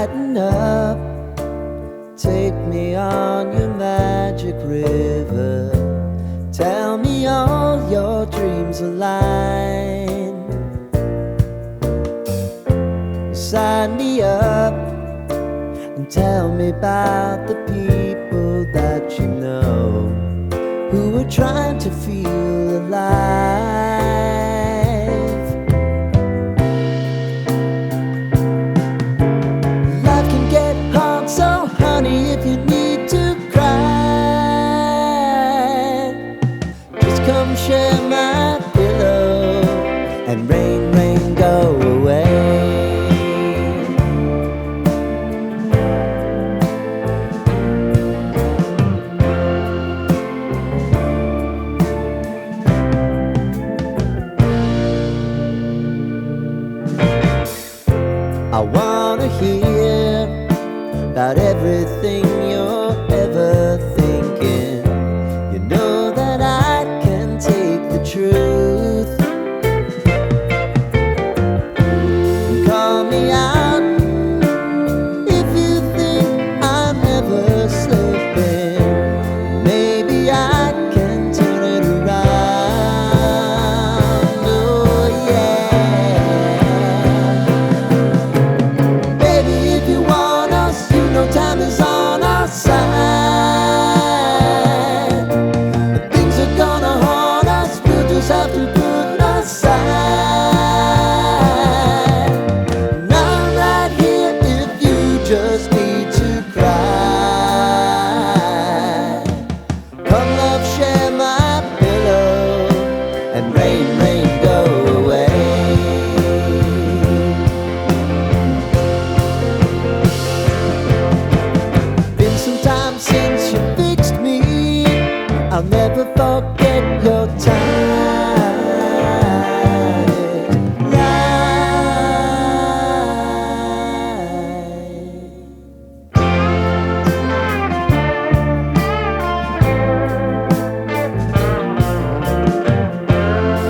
Lighten up, take me on your magic river. Tell me all your dreams align. Sign me up and tell me about the people that you know who are trying to feel alive. Life can get hard, so honey, if you need to cry, just come share my pillow and rain, rain, go away. I wanna hear about everything you're